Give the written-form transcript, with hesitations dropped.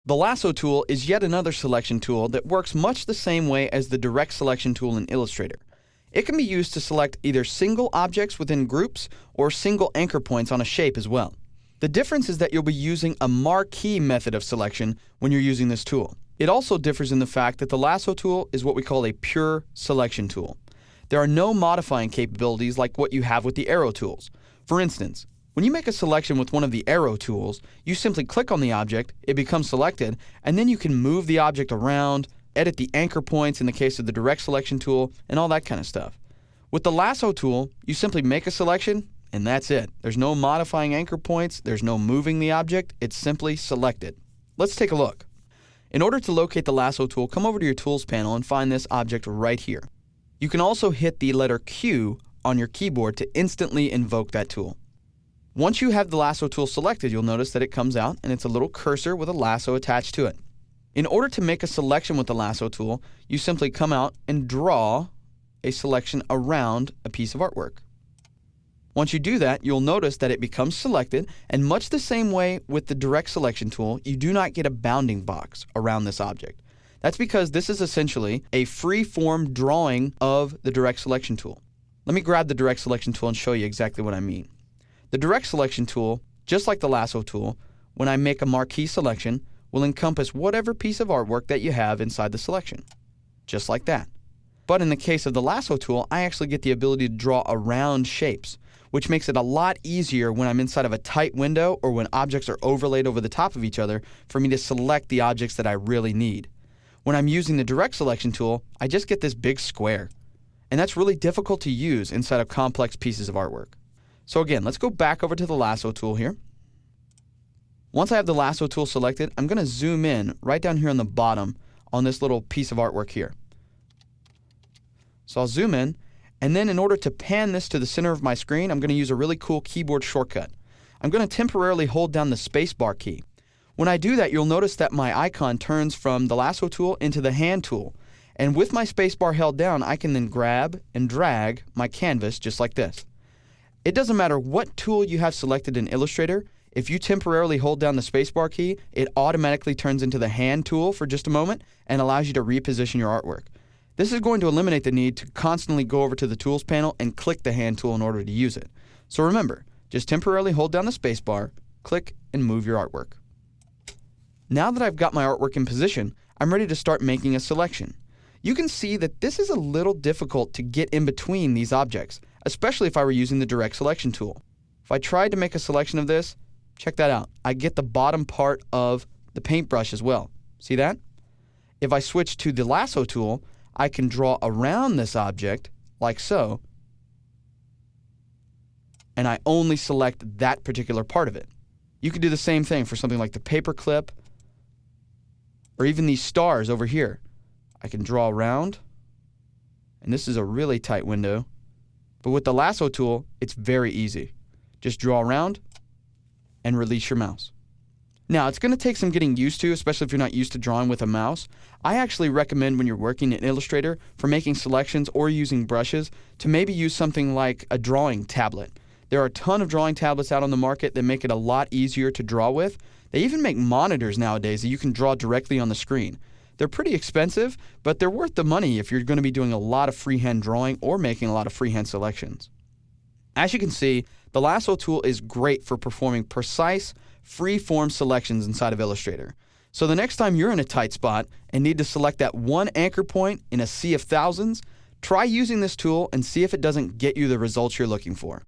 The lasso tool is yet another selection tool that works much the same way as the direct selection tool in Illustrator. It can be used to select either single objects within groups or single anchor points on a shape as well. The difference is that you'll be using a marquee method of selection when you're using this tool. It also differs in the fact that the lasso tool is what we call a pure selection tool. There are no modifying capabilities like what you have with the arrow tools. For instance, when you make a selection with one of the arrow tools, you simply click on the object, it becomes selected, and then you can move the object around, edit the anchor points in the case of the direct selection tool, and all that kind of stuff. With the lasso tool, you simply make a selection, and that's it. There's no modifying anchor points, there's no moving the object, it's simply selected. Let's take a look. In order to locate the lasso tool, come over to your Tools panel and find this object right here. You can also hit the letter Q on your keyboard to instantly invoke that tool. Once you have the lasso tool selected, you'll notice that it comes out and it's a little cursor with a lasso attached to it. In order to make a selection with the lasso tool, you simply come out and draw a selection around a piece of artwork. Once you do that, you'll notice that it becomes selected, and much the same way with the direct selection tool, you do not get a bounding box around this object. That's because this is essentially a free-form drawing of the direct selection tool. Let me grab the direct selection tool and show you exactly what I mean. The direct selection tool, just like the lasso tool, when I make a marquee selection, will encompass whatever piece of artwork that you have inside the selection. Just like that. But in the case of the lasso tool, I actually get the ability to draw around shapes, which makes it a lot easier when I'm inside of a tight window or when objects are overlaid over the top of each other for me to select the objects that I really need. When I'm using the direct selection tool, I just get this big square. And that's really difficult to use inside of complex pieces of artwork. So again, let's go back over to the lasso tool here. Once I have the lasso tool selected, I'm going to zoom in right down here on the bottom on this little piece of artwork here. So I'll zoom in, and then in order to pan this to the center of my screen, I'm going to use a really cool keyboard shortcut. I'm going to temporarily hold down the spacebar key. When I do that, you'll notice that my icon turns from the lasso tool into the hand tool. And with my spacebar held down, I can then grab and drag my canvas just like this. It doesn't matter what tool you have selected in Illustrator, if you temporarily hold down the spacebar key, it automatically turns into the hand tool for just a moment and allows you to reposition your artwork. This is going to eliminate the need to constantly go over to the Tools panel and click the hand tool in order to use it. So remember, just temporarily hold down the spacebar, click, and move your artwork. Now that I've got my artwork in position, I'm ready to start making a selection. You can see that this is a little difficult to get in between these objects, especially if I were using the direct selection tool. If I tried to make a selection of this, check that out. I get the bottom part of the paintbrush as well. See that? If I switch to the lasso tool, I can draw around this object like so, and I only select that particular part of it. You could do the same thing for something like the paperclip or even these stars over here. I can draw around, and this is a really tight window, but with the lasso tool, it's very easy. Just draw around and release your mouse. Now, it's going to take some getting used to, especially if you're not used to drawing with a mouse. I actually recommend when you're working in Illustrator for making selections or using brushes to maybe use something like a drawing tablet. There are a ton of drawing tablets out on the market that make it a lot easier to draw with. They even make monitors nowadays that you can draw directly on the screen. They're pretty expensive, but they're worth the money if you're going to be doing a lot of freehand drawing or making a lot of freehand selections. As you can see, the lasso tool is great for performing precise, free-form selections inside of Illustrator. So the next time you're in a tight spot and need to select that one anchor point in a sea of thousands, try using this tool and see if it doesn't get you the results you're looking for.